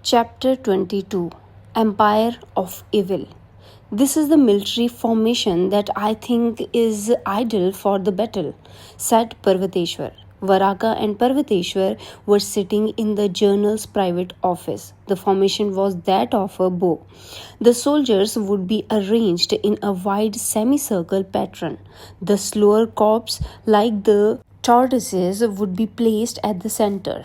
Chapter 22 Empire of Evil. This is the military formation that I think is ideal for the battle, said Parvateshwar. Varaka and Parvateshwar were sitting in the journal's private office. The formation was that of a bow. The soldiers would be arranged in a wide semicircle pattern. The slower corps, like the tortoises, would be placed at the center.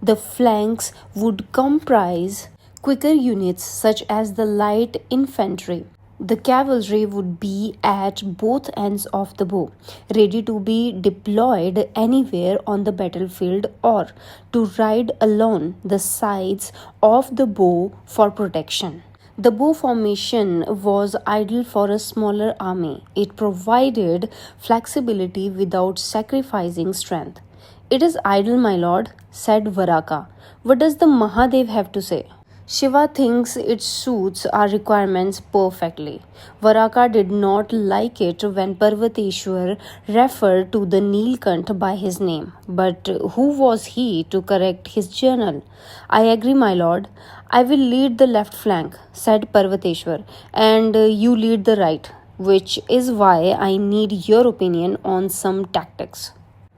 The flanks would comprise quicker units such as the light infantry. The cavalry would be at both ends of the bow, ready to be deployed anywhere on the battlefield or to ride along the sides of the bow for protection. The bow formation was ideal for a smaller army. It provided flexibility without sacrificing strength. It is ideal, my lord, said Varaka. What does the Mahadev have to say? Shiva thinks it suits our requirements perfectly. Varaka did not like it when Parvateshwar referred to the Neelkant by his name. But who was he to correct his journal? I agree, my lord. I will lead the left flank, said Parvateshwar, and you lead the right, which is why I need your opinion on some tactics.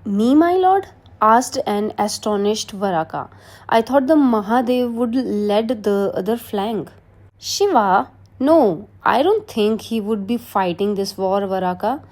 Me, my lord? Asked an astonished Varaka. I thought the Mahadev would lead the other flank. Shiva? No, I don't think he would be fighting this war, Varaka.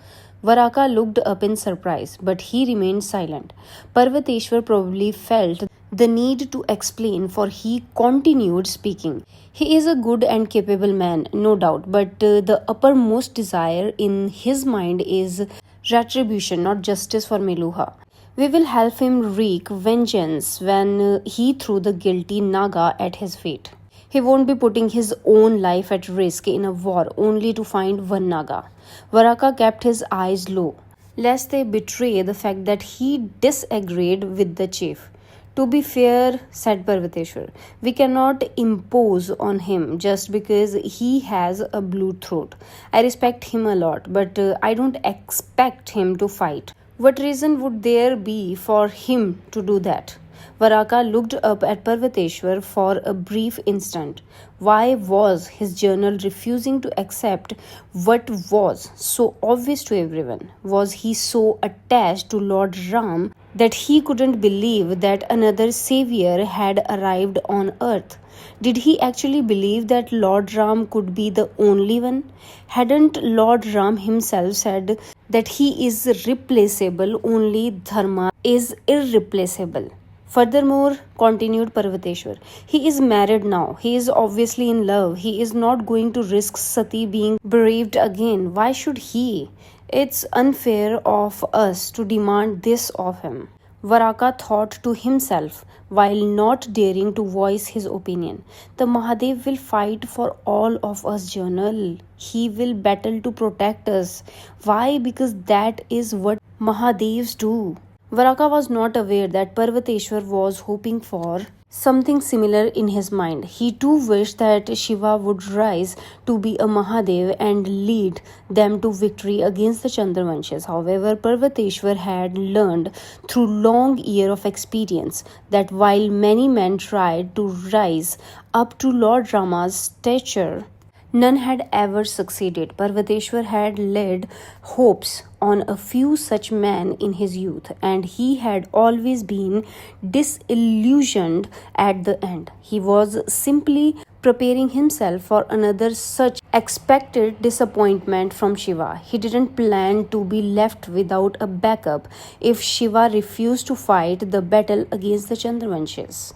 Varaka looked up in surprise, but he remained silent. Parvateshwar probably felt the need to explain, for he continued speaking. He is a good and capable man, no doubt, but the uppermost desire in his mind is retribution, not justice for Meluha. We will help him wreak vengeance when he threw the guilty Naga at his feet. He won't be putting his own life at risk in a war only to find one Naga. Varaka kept his eyes low, lest they betray the fact that he disagreed with the chief. To be fair, said Parvateshwar, we cannot impose on him just because he has a blue throat. I respect him a lot, but I don't expect him to fight. What reason would there be for him to do that? Varaka looked up at Parvateshwar for a brief instant. Why was his journal refusing to accept what was so obvious to everyone? Was he so attached to Lord Ram that he couldn't believe that another savior had arrived on earth? Did he actually believe that Lord Ram could be the only one? Hadn't Lord Ram himself said that he is replaceable, only Dharma is irreplaceable? Furthermore, continued Parvateshwar, he is married now. He is obviously in love. He is not going to risk Sati being bereaved again. Why should he? It's unfair of us to demand this of him. Varaka thought to himself while not daring to voice his opinion. The Mahadev will fight for all of us, Journal. He will battle to protect us. Why? Because that is what Mahadevs do. Varaka was not aware that Parvateshwar was hoping for something similar in his mind. He too wished that Shiva would rise to be a Mahadev and lead them to victory against the Chandravanshas. However, Parvateshwar had learned through long years of experience that while many men tried to rise up to Lord Rama's stature, none had ever succeeded. Parvateshwar had laid hopes on a few such men in his youth, and he had always been disillusioned at the end. He was simply preparing himself for another such expected disappointment from Shiva. He didn't plan to be left without a backup if Shiva refused to fight the battle against the Chandravanshas.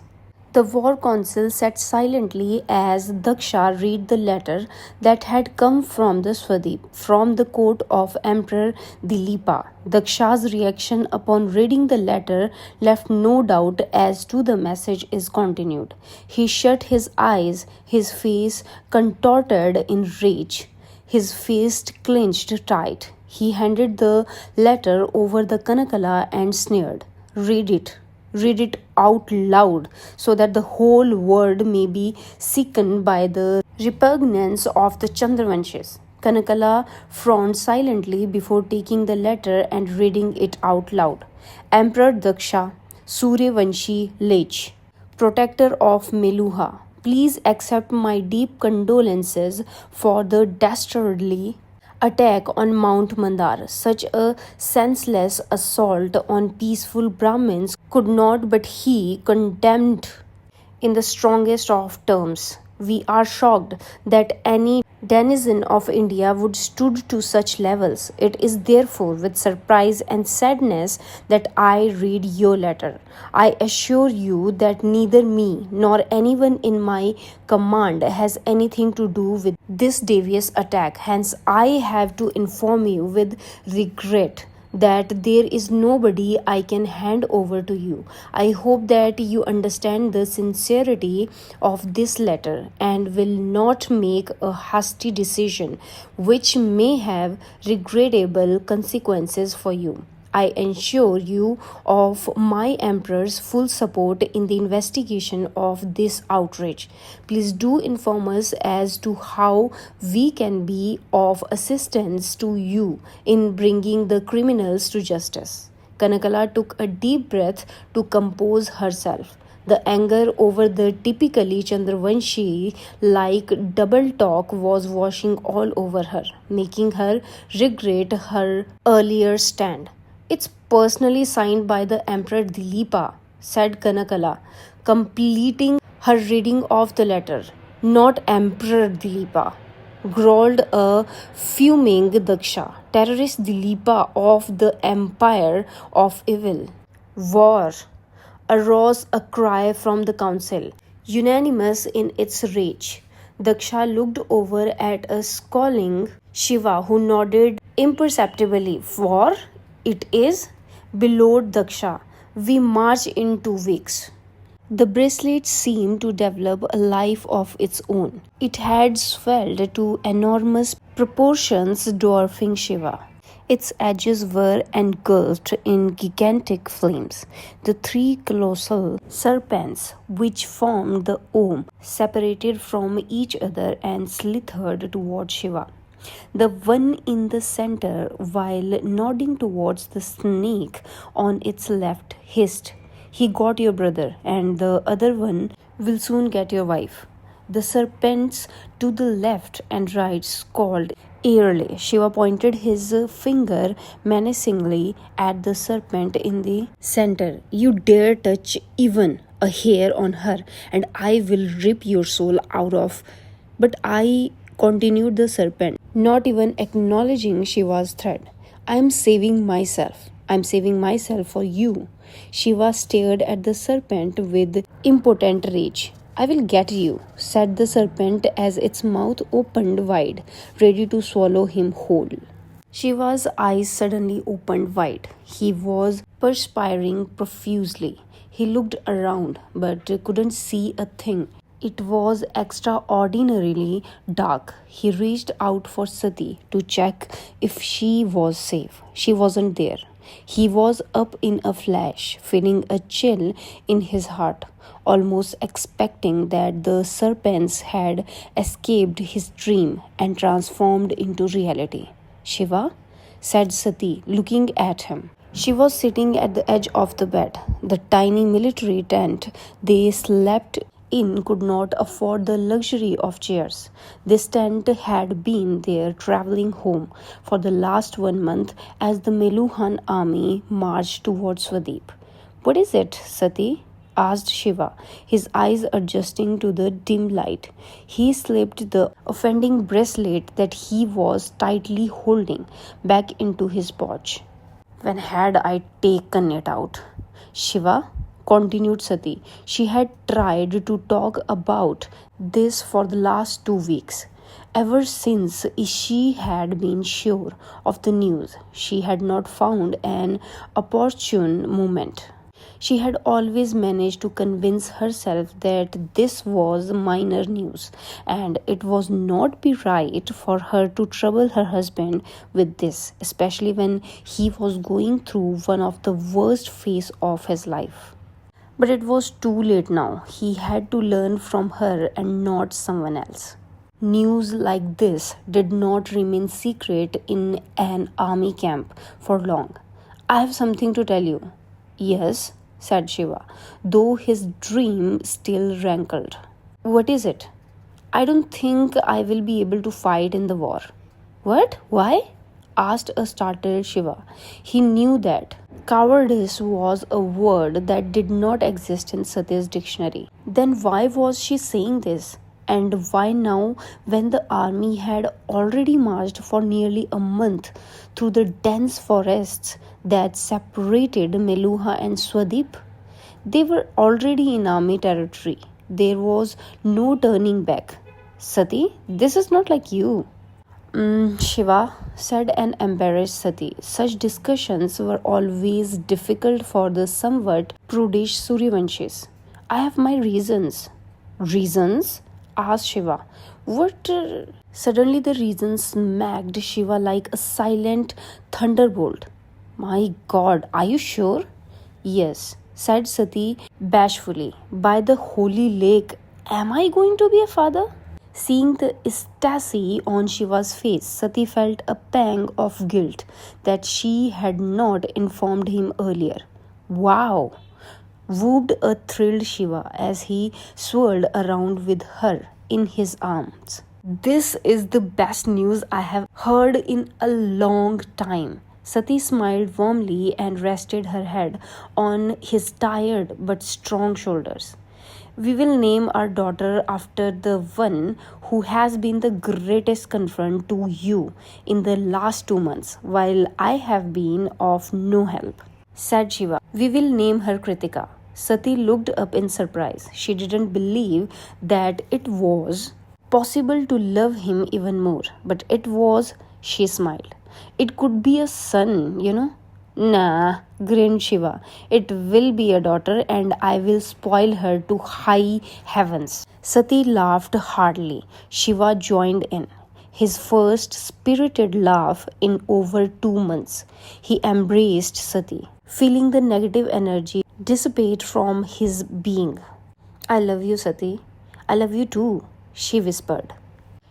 The war council sat silently as Daksha read the letter that had come from the Swadeep, from the court of Emperor Dilipa. Daksha's reaction upon reading the letter left no doubt as to the message is continued. He shut his eyes, his face contorted in rage, his fist clenched tight. He handed the letter over the Kanakala and sneered, Read it. Read it out loud so that the whole world may be sickened by the repugnance of the Chandravanshas. Kanakala frowned silently before taking the letter and reading it out loud. Emperor Daksha, Suryavanshi Lech, protector of Meluha, Please accept my deep condolences for the dastardly attack on Mount Mandar. Such a senseless assault on peaceful Brahmins could not but he condemned in the strongest of terms. We are shocked that any denizen of India would stood to such levels. It is therefore with surprise and sadness that I read your letter. I assure you that neither me nor anyone in my command has anything to do with this devious attack. Hence, I have to inform you with regret that there is nobody I can hand over to you. I hope that you understand the sincerity of this letter and will not make a hasty decision which may have regrettable consequences for you. I assure you of my Emperor's full support in the investigation of this outrage. Please do inform us as to how we can be of assistance to you in bringing the criminals to justice. Kanakala took a deep breath to compose herself. The anger over the typically Chandravanshi like double talk was washing all over her, making her regret her earlier stand. It's personally signed by the Emperor Dilipa, said Kanakala, completing her reading of the letter. Not Emperor Dilipa, growled a fuming Daksha, terrorist Dilipa of the Empire of Evil. War, arose a cry from the council, unanimous in its rage. Daksha looked over at a scowling Shiva who nodded imperceptibly. War? It is? Bellowed Daksha. We march in 2 weeks. The bracelet seemed to develop a life of its own. It had swelled to enormous proportions, dwarfing Shiva. Its edges were engulfed in gigantic flames. The three colossal serpents, which formed the Om, separated from each other and slithered toward Shiva. The one in the center, while nodding towards the snake on its left, hissed, "He got your brother, and the other one will soon get your wife." The serpents to the left and right scolded eerily. Shiva pointed his finger menacingly at the serpent in the center. "You dare touch even a hair on her, and I will rip your soul out of." "But I," continued the serpent, not even acknowledging Shiva's threat, "I am saving myself. I am saving myself for you." Shiva stared at the serpent with impotent rage. "I will get you," said the serpent as its mouth opened wide, ready to swallow him whole. Shiva's eyes suddenly opened wide. He was perspiring profusely. He looked around but couldn't see a thing. It was extraordinarily dark. He reached out for Sati to check if she was safe. She wasn't there. He was up in a flash, feeling a chill in his heart, almost expecting that the serpents had escaped his dream and transformed into reality. "Shiva?" said Sati, looking at him. She was sitting at the edge of the bed. The tiny military tent they slept in could not afford the luxury of chairs. This tent had been their traveling home for the last 1 month as the Meluhan army marched towards Swadeep. "What is it, Sati?" asked Shiva, his eyes adjusting to the dim light. He slipped the offending bracelet that he was tightly holding back into his pouch. "When had I taken it out?" "Shiva," continued Sati, "she had tried to talk about this for the last 2 weeks. Ever since she had been sure of the news, she had not found an opportune moment. She had always managed to convince herself that this was minor news, and it was not be right for her to trouble her husband with this, especially when he was going through one of the worst phases of his life. But it was too late now. He had to learn from her and not someone else. News like this did not remain secret in an army camp for long. I have something to tell you." "Yes," said Shiva, though his dream still rankled. What is it? I don't think I will be able to fight in the war. What? Why? Asked a startled Shiva. He knew that cowardice was a word that did not exist in Satya's dictionary. Then why was she saying this? And why now, when the army had already marched for nearly a month through the dense forests that separated Meluha and Swadip? They were already in army territory. There was no turning back. Sati, this is not like you. Shiva, said an embarrassed Sati. Such discussions were always difficult for the somewhat prudish Suryavanshis. I have my reasons. Reasons? Asked Shiva. What? Suddenly the reasons smacked Shiva like a silent thunderbolt. My God, are you sure? Yes, said Sati bashfully. By the holy lake, am I going to be a father? Seeing the ecstasy on Shiva's face, Sati felt a pang of guilt that she had not informed him earlier. Wow! Whooped a thrilled Shiva as he swirled around with her in his arms. This is the best news I have heard in a long time. Sati smiled warmly and rested her head on his tired but strong shoulders. We will name our daughter after the one who has been the greatest confront to you in the last 2 months, while I have been of no help, said Shiva. We will name her Kritika. Sati looked up in surprise. She didn't believe that it was possible to love him even more, but it was, she smiled. It could be a son. Nah, grinned Shiva. It will be a daughter and I will spoil her to high heavens. Sati laughed heartily. Shiva joined in. His first spirited laugh in over 2 months. He embraced Sati, feeling the negative energy dissipate from his being. I love you, Sati. I love you too, she whispered.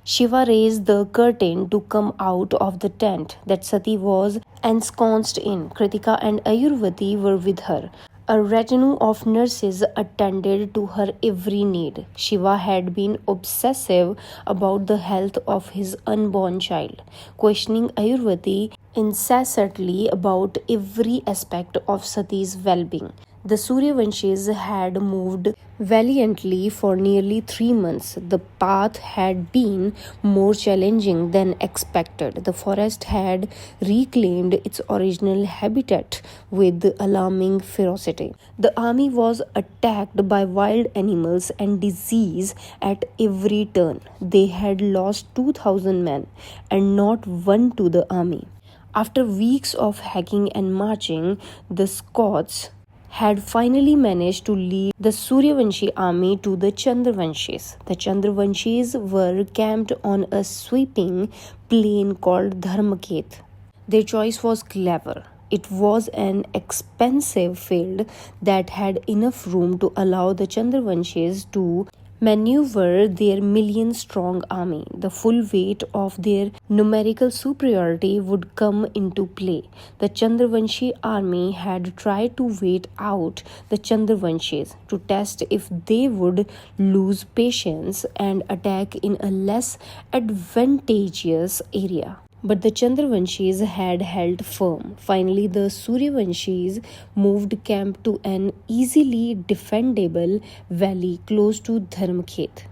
Shiva raised the curtain to come out of the tent that Sati was ensconced in. Kritika and Ayurvati were with her. A retinue of nurses attended to her every need. Shiva had been obsessive about the health of his unborn child, questioning Ayurvati incessantly about every aspect of Sati's well-being. The Suryavanshis had moved valiantly for nearly 3 months. The path had been more challenging than expected. The forest had reclaimed its original habitat with alarming ferocity. The army was attacked by wild animals and disease at every turn. They had lost 2,000 men and not one to the army. After weeks of hacking and marching, the Scots had finally managed to lead the Suryavanshi army to the Chandravanshis. The Chandravanshis were camped on a sweeping plain called Dharmaket. Their choice was clever. It was an expensive field that had enough room to allow the Chandravanshis to maneuver their million-strong army. The full weight of their numerical superiority would come into play. The Chandravanshi army had tried to wait out the Chandravanshis to test if they would lose patience and attack in a less advantageous area. But the Chandravanshis had held firm. Finally, the Suryavanshis moved camp to an easily defendable valley close to Dharmakhet.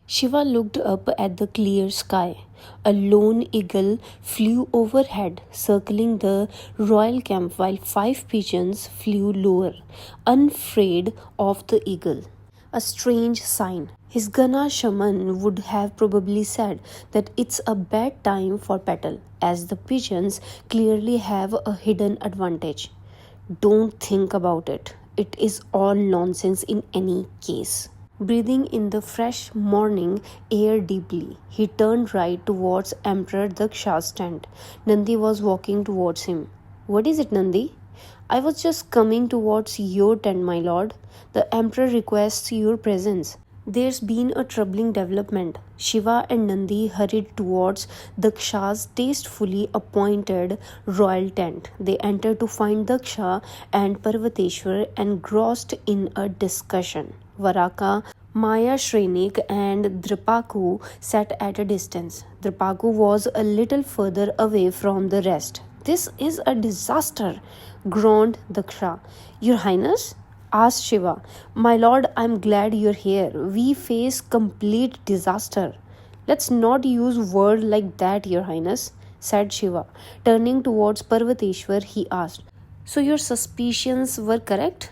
Shiva looked up at the clear sky. A lone eagle flew overhead, circling the royal camp, while 5 pigeons flew lower, unafraid of the eagle. A strange sign. His Gana shaman would have probably said that it's a bad time for petal, as the pigeons clearly have a hidden advantage. Don't think about it. It is all nonsense in any case. Breathing in the fresh morning air deeply, he turned right towards Emperor Daksha's tent. Nandi was walking towards him. What is it, Nandi? I was just coming towards your tent, my lord. The emperor requests your presence. There's been a troubling development. Shiva and Nandi hurried towards Daksha's tastefully appointed royal tent. They entered to find Daksha and Parvateshwar engrossed in a discussion. Varaka Maya Shrenik and Dripaku sat at a distance. Dripaku was a little further away from the rest. This is a disaster, groaned Daksha. Your Highness? Asked Shiva. My lord, I'm glad you're here. We face complete disaster. Let's not use word like that, Your Highness, said Shiva. Turning towards Parvateshwar, he asked, so your suspicions were correct?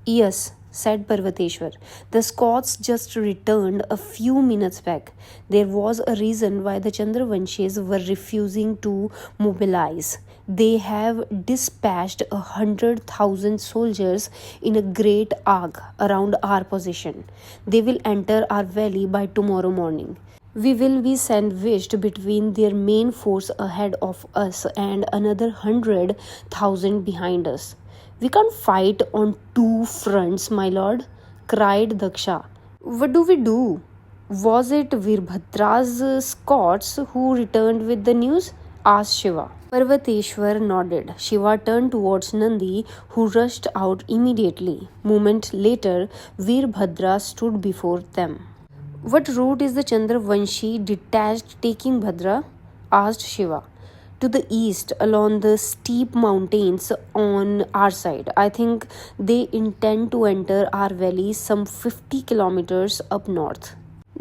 Yes, said Parvateshwar. The Scots just returned a few minutes back. There was a reason why the Chandravanshis were refusing to mobilize. They have dispatched 100,000 soldiers in a great arc around our position. They will enter our valley by tomorrow morning. We will be sandwiched between their main force ahead of us and another 100,000 behind us. We can't fight on two fronts, my lord, cried Daksha. What do we do? Was it Virbhadra's Scots who returned with the news? Asked Shiva. Parvateshwar nodded. Shiva turned towards Nandi, who rushed out immediately. Moment later, Virbhadra stood before them. What route is the Chandravanshi detached taking, Bhadra? Asked Shiva. To the east, along the steep mountains on our side. I think they intend to enter our valley some 50 kilometers up north.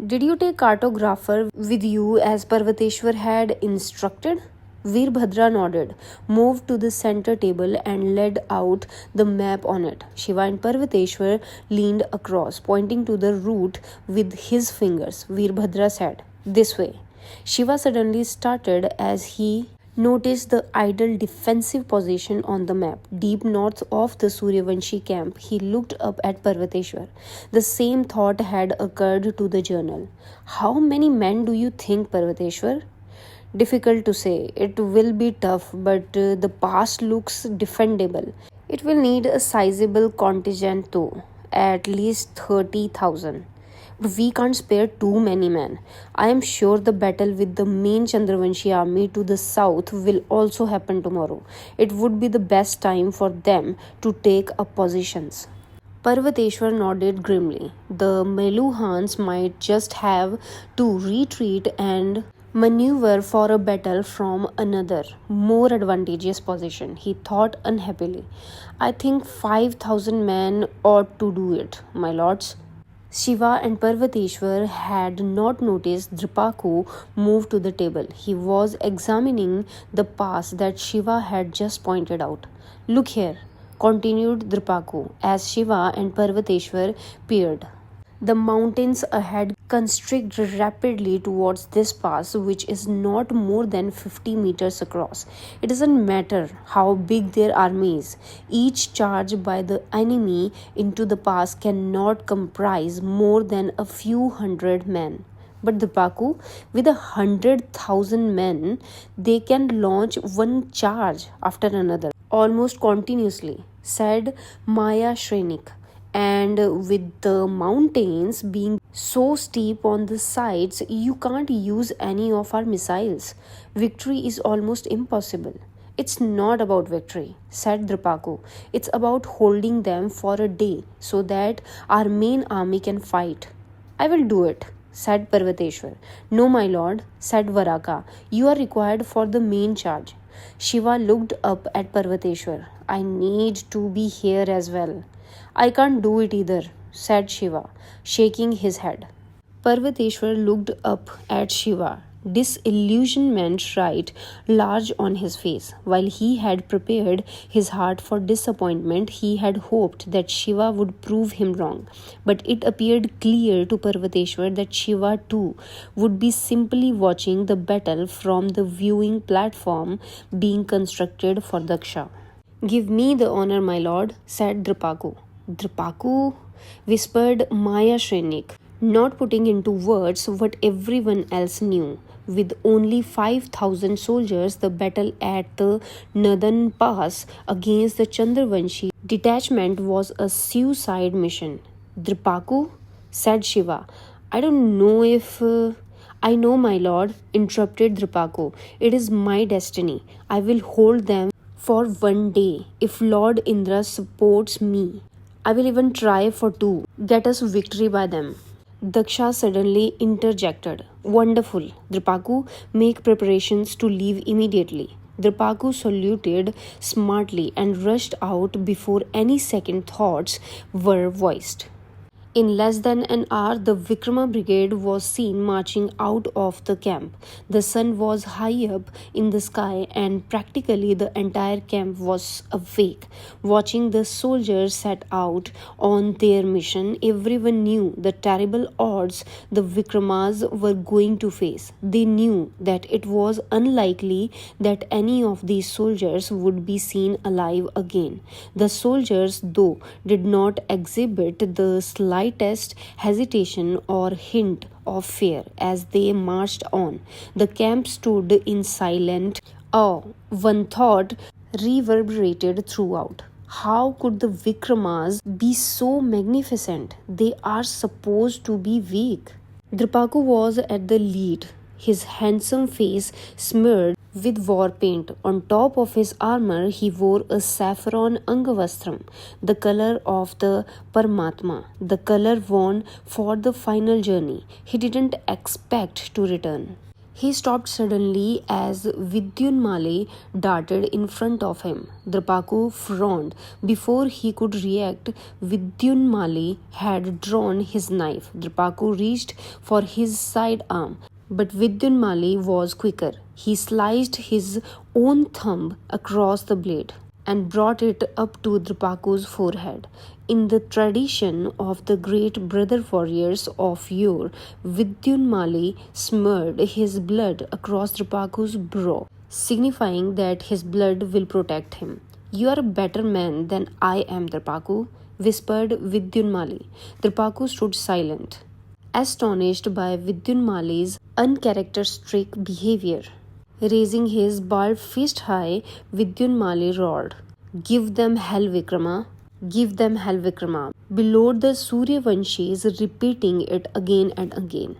Did you take cartographer with you as Parvateshwar had instructed? Virbhadra nodded, moved to the center table and led out the map on it. Shiva and Parvateshwar leaned across, pointing to the route with his fingers. Virbhadra said, this way. Shiva suddenly started as he noticed the ideal defensive position on the map. Deep north of the Suryavanshi camp, he looked up at Parvateshwar. The same thought had occurred to the journal. How many men do you think, Parvateshwar? Difficult to say. It will be tough, but the pass looks defendable. It will need a sizable contingent though, at least 30,000. But we can't spare too many men. I am sure the battle with the main Chandravanshi army to the south will also happen tomorrow. It would be the best time for them to take up positions. Parvateshwar nodded grimly. The Meluhans might just have to retreat and maneuver for a battle from another, more advantageous position, he thought unhappily. I think 5,000 men ought to do it, my lords. Shiva and Parvateshwar had not noticed Dripaku move to the table. He was examining the pass that Shiva had just pointed out. Look here, continued Dripaku, as Shiva and Parvateshwar peered. The mountains ahead constrict rapidly towards this pass, which is not more than 50 meters across. It doesn't matter how big their army is. Each charge by the enemy into the pass cannot comprise more than a few hundred men. But the Baku, with 100,000 men, they can launch one charge after another, almost continuously, said Maya Shrenik. And with the mountains being so steep on the sides, you can't use any of our missiles. Victory is almost impossible. It's not about victory, said Dripaku. It's about holding them for a day so that our main army can fight. I will do it, said Parvateshwar. No, my lord, said Varaka. You are required for the main charge. Shiva looked up at Parvateshwar. I need to be here as well. I can't do it either, said Shiva, shaking his head. Parvateshwar looked up at Shiva, disillusionment right large on his face. While he had prepared his heart for disappointment, he had hoped that Shiva would prove him wrong. But it appeared clear to Parvateshwar that Shiva too would be simply watching the battle from the viewing platform being constructed for Daksha. Give me the honor, my lord, said Dripaku. Dripaku, whispered Maya Shrenik, not putting into words what everyone else knew. With only 5,000 soldiers, the battle at the Nadan Pass against the Chandravanshi detachment was a suicide mission. Dripaku, said Shiva. I don't know if... I know, my lord, interrupted Dripaku. It is my destiny. I will hold them for one day. If Lord Indra supports me, I will even try for two. Get us victory by them. Daksha suddenly interjected. Wonderful. Dripaku, make preparations to leave immediately. Dripaku saluted smartly and rushed out before any second thoughts were voiced. In less than an hour, the Vikrama brigade was seen marching out of the camp. The sun was high up in the sky, and practically the entire camp was awake, watching the soldiers set out on their mission. Everyone knew the terrible odds the Vikramas were going to face. They knew that it was unlikely that any of these soldiers would be seen alive again. The soldiers, though, did not exhibit the slightest hesitation or hint of fear as they marched on. The camp stood in silent awe. One thought reverberated throughout. How could the Vikramas be so magnificent? They are supposed to be weak. Dripaku was at the lead, his handsome face smeared with war paint. On top of his armor, he wore a saffron angavastram, the color of the Paramatma, the color worn for the final journey. He didn't expect to return. He stopped suddenly as Vidyunmali darted in front of him. Dripaku frowned. Before he could react, Vidyunmali had drawn his knife. Dripaku reached for his side arm, but Vidyunmali was quicker. He sliced his own thumb across the blade and brought it up to Dripaku's forehead. In the tradition of the great brother warriors of yore, Vidyunmali smeared his blood across Dripaku's brow, signifying that his blood will protect him. You are a better man than I am, Dripaku, whispered Vidyunmali. Dripaku stood silent, astonished by Vidyunmali's uncharacteristic behavior. Raising his bald fist high, Vidyunmali roared, "Give them hell, Vikrama! Give them hell, Vikrama!" bellowed the Suryavanshis, repeating it again and again.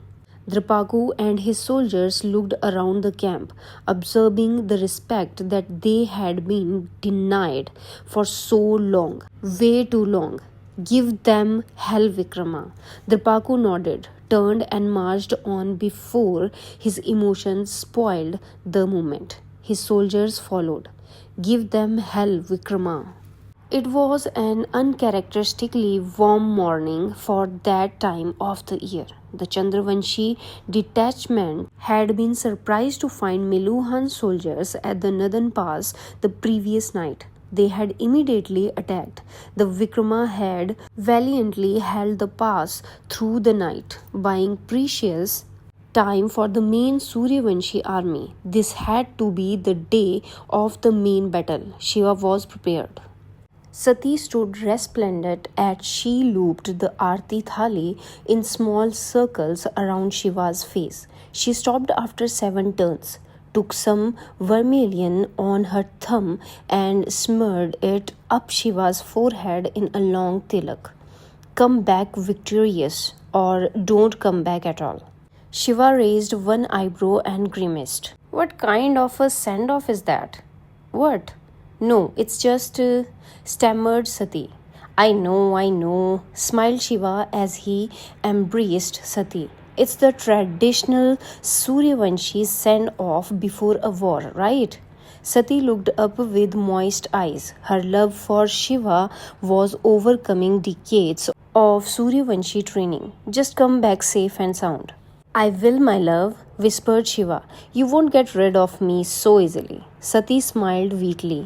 Dripaku and his soldiers looked around the camp, observing the respect that they had been denied for so long, way too long. "Give them hell, Vikrama." Dripaku nodded, turned and marched on before his emotions spoiled the moment. His soldiers followed. "Give them hell, Vikrama." It was an uncharacteristically warm morning for that time of the year. The Chandravanshi detachment had been surprised to find Meluhan soldiers at the northern pass the previous night. They had immediately attacked. The Vikrama had valiantly held the pass through the night, buying precious time for the main Suryavanshi army. This had to be the day of the main battle. Shiva was prepared. Sati stood resplendent as she looped the Aarti Thali in small circles around Shiva's face. She stopped after 7 turns, took some vermilion on her thumb and smeared it up Shiva's forehead in a long tilak. "Come back victorious, or don't come back at all." Shiva raised one eyebrow and grimaced. "What kind of a send-off is that?" "What?" "No, it's just stammered Sati. I know, smiled Shiva as he embraced Sati. "It's the traditional Suryavanshi send-off before a war, right?" Sati looked up with moist eyes. Her love for Shiva was overcoming decades of Suryavanshi training. "Just come back safe and sound." "I will, my love," whispered Shiva. "You won't get rid of me so easily." Sati smiled weakly.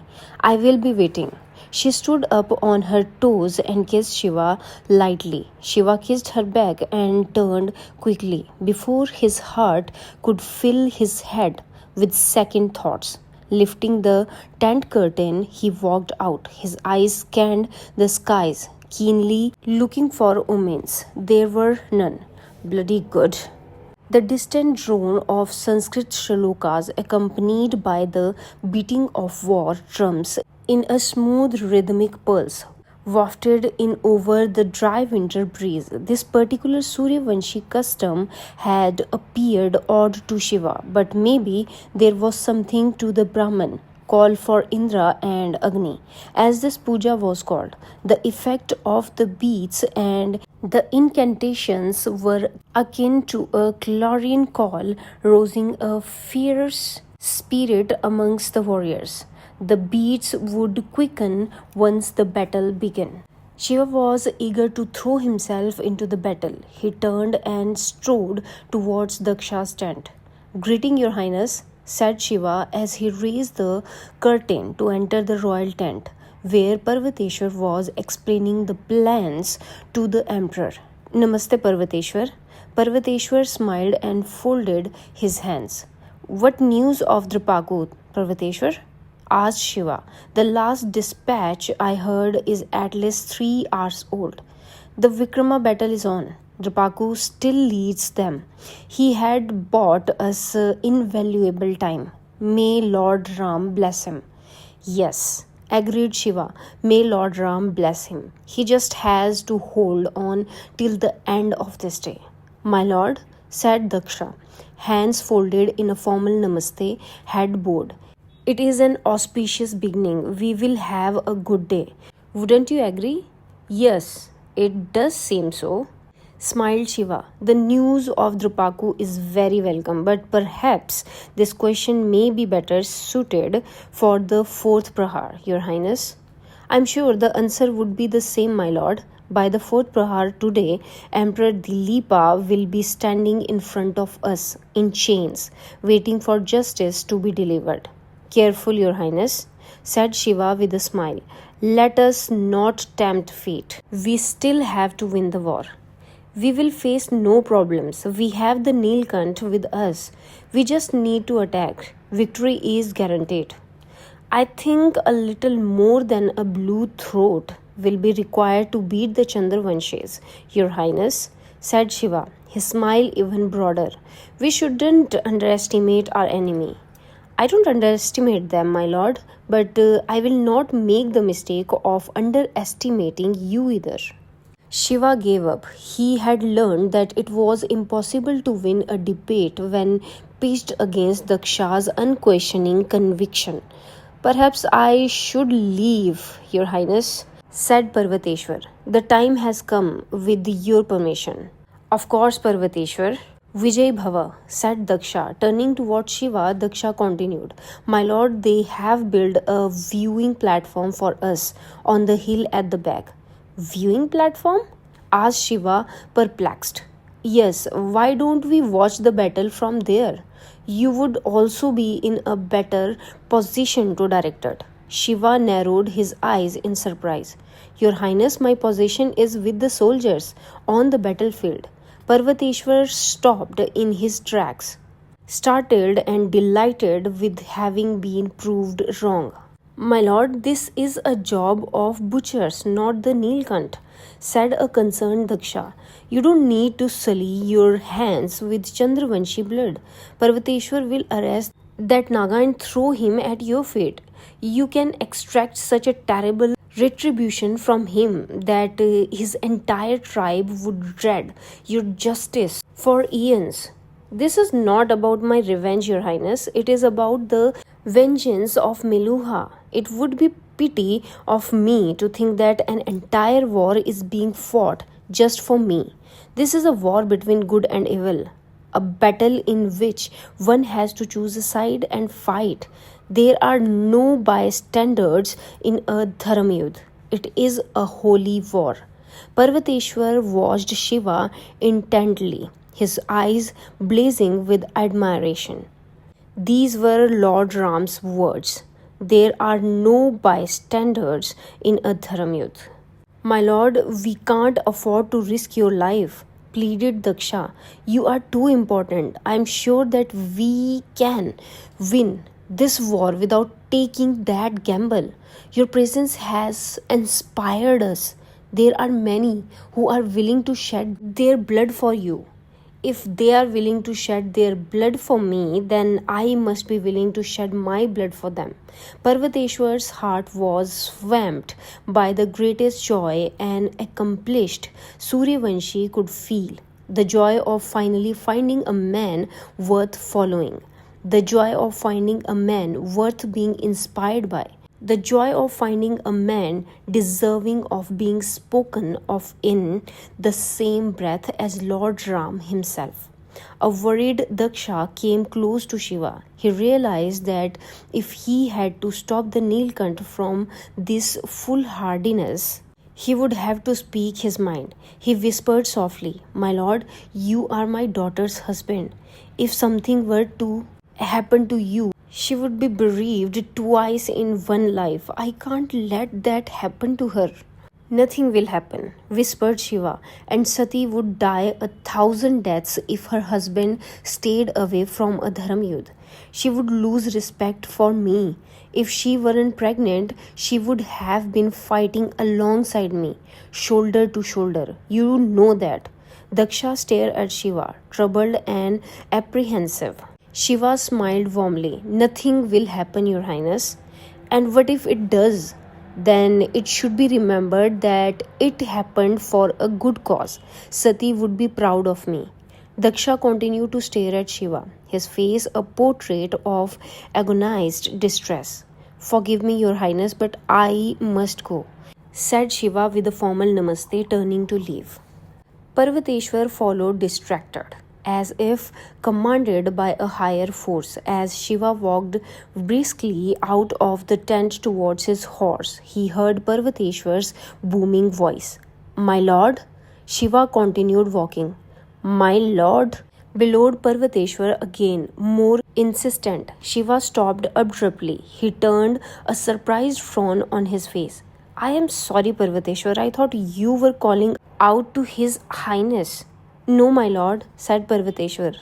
"I will be waiting." She stood up on her toes and kissed Shiva lightly. Shiva kissed her back and turned quickly before his heart could fill his head with second thoughts. Lifting the tent curtain, he walked out. His eyes scanned the skies, keenly looking for omens. There were none. Bloody good. The distant drone of Sanskrit shlokas, accompanied by the beating of war drums in a smooth rhythmic pulse, wafted in over the dry winter breeze. This particular Suryavanshi custom had appeared odd to Shiva, but maybe there was something to the Brahman call for Indra and Agni, as this puja was called. The effect of the beats and The incantations were akin to a clarion call, rousing a fierce spirit amongst the warriors. The beats would quicken once the battle began. Shiva was eager to throw himself into the battle. He turned and strode towards Daksha's tent. "Greeting, Your Highness," said Shiva as he raised the curtain to enter the royal tent, where Parvateshwar was explaining the plans to the emperor. "Namaste, Parvateshwar." Parvateshwar smiled and folded his hands. "What news of Drapaku, Parvateshwar?" asked Shiva. "The last dispatch I heard is at least 3 hours old. The Vikrama battle is on. Drapaku still leads them. He had bought us invaluable time. May Lord Ram bless him." "Yes," agreed Shiva. "May Lord Ram bless him. He just has to hold on till the end of this day." "My lord," said Daksha, hands folded in a formal namaste, head bowed. "It is an auspicious beginning. We will have a good day. Wouldn't you agree?" "Yes, it does seem so," smiled Shiva. "The news of Drupaku is very welcome, but perhaps this question may be better suited for the fourth Prahar, Your Highness." "I'm sure the answer would be the same, my lord. By the fourth Prahar today, Emperor Dilipa will be standing in front of us in chains, waiting for justice to be delivered." "Careful, Your Highness," said Shiva with a smile. "Let us not tempt fate. We still have to win the war. We will face no problems. We have the Nilkant with us. We just need to attack. Victory is guaranteed." "I think a little more than a blue throat will be required to beat the Chandravanshis, Your Highness," said Shiva, his smile even broader. "We shouldn't underestimate our enemy." "I don't underestimate them, my lord, but I will not make the mistake of underestimating you either." Shiva gave up. He had learned that it was impossible to win a debate when pitched against Daksha's unquestioning conviction. "Perhaps I should leave, Your Highness," said Parvateshwar. "The time has come, with your permission." "Of course, Parvateshwar." "Vijay Bhava," said Daksha. Turning towards Shiva, Daksha continued, "My lord, they have built a viewing platform for us on the hill at the back." "Viewing platform?" asked Shiva, perplexed. "Yes, why don't we watch the battle from there? You would also be in a better position to direct it." Shiva narrowed his eyes in surprise. "Your Highness, my position is with the soldiers on the battlefield." Parvateshwar stopped in his tracks, startled and delighted with having been proved wrong. "My lord, this is a job of butchers, not the Nilkant," said a concerned Daksha. "You don't need to sully your hands with Chandravanshi blood. Parvateshwar will arrest that Naga and throw him at your feet. You can extract such a terrible retribution from him that his entire tribe would dread your justice for eons." "This is not about my revenge, Your Highness. It is about the vengeance of Meluha. It would be pity of me to think that an entire war is being fought just for me. This is a war between good and evil, a battle in which one has to choose a side and fight. There are no bystanders in a Dharamyudh. It is a holy war." Parvateshwar watched Shiva intently, his eyes blazing with admiration. These were Lord Ram's words. "There are no bystanders in a Dharamyudh." "My lord, we can't afford to risk your life," pleaded Daksha. "You are too important. I am sure that we can win this war without taking that gamble. Your presence has inspired us. There are many who are willing to shed their blood for you. If they are willing to shed their blood for me, then I must be willing to shed my blood for them." Parvateshwar's heart was swamped by the greatest joy an accomplished Suryavanshi could feel, the joy of finally finding a man worth following, the joy of finding a man worth being inspired by. The joy of finding a man deserving of being spoken of in the same breath as Lord Ram himself. A worried Daksha came close to Shiva. He realized that if he had to stop the Nilkant from this foolhardiness, he would have to speak his mind. He whispered softly, "My lord, you are my daughter's husband. If something were to happen to you, she would be bereaved twice in one life. I can't let that happen to her." "Nothing will happen," whispered Shiva, "and Sati would die 1,000 deaths if her husband stayed away from a Dharam Yudh. She would lose respect for me. If she weren't pregnant, she would have been fighting alongside me, shoulder to shoulder. You know that." Daksha stared at Shiva, troubled and apprehensive. Shiva smiled warmly. "Nothing will happen, Your Highness. And what if it does? Then it should be remembered that it happened for a good cause. Sati would be proud of me." Daksha continued to stare at Shiva, his face a portrait of agonized distress. "Forgive me, Your Highness, but I must go," said Shiva with a formal namaste, turning to leave. Parvateshwar followed distracted, as if commanded by a higher force. As Shiva walked briskly out of the tent towards his horse, he heard Parvateshwar's booming voice. "My lord?" Shiva continued walking. "My lord?" bellowed Parvateshwar again, more insistent. Shiva stopped abruptly. He turned, a surprised frown on his face. "I am sorry, Parvateshwar. I thought you were calling out to His Highness." "No, my lord," said Parvateshwar.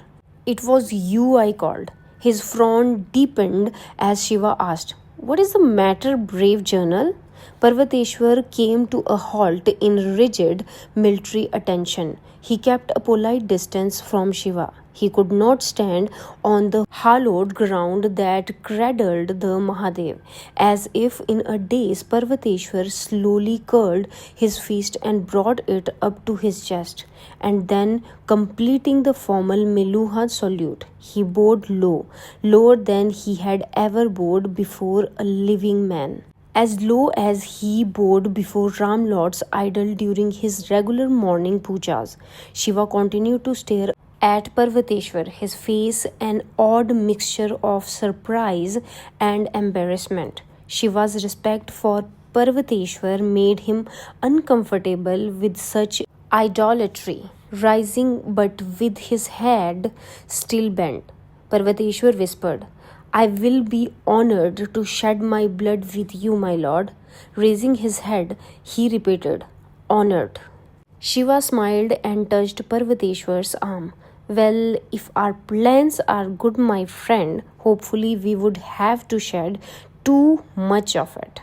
"It was you I called." His frown deepened as Shiva asked, "What is the matter, brave journal?" Parvateshwar came to a halt in rigid military attention. He kept a polite distance from Shiva. He could not stand on the hallowed ground that cradled the Mahadev. As if in a daze, Parvateshwar slowly curled his fist and brought it up to his chest. And then, completing the formal Meluha salute, he bowed low, lower than he had ever bowed before a living man. As low as he bowed before Ram Lord's idol during his regular morning pujas. Shiva continued to stare at Parvateshwar, his face an odd mixture of surprise and embarrassment. Shiva's respect for Parvateshwar made him uncomfortable with such idolatry, rising but with his head still bent. Parvateshwar whispered, "I will be honored to shed my blood with you, my lord." Raising his head, he repeated, "Honored." Shiva smiled and touched Parvateshwar's arm. "Well, if our plans are good, my friend, hopefully we would have to shed too much of it."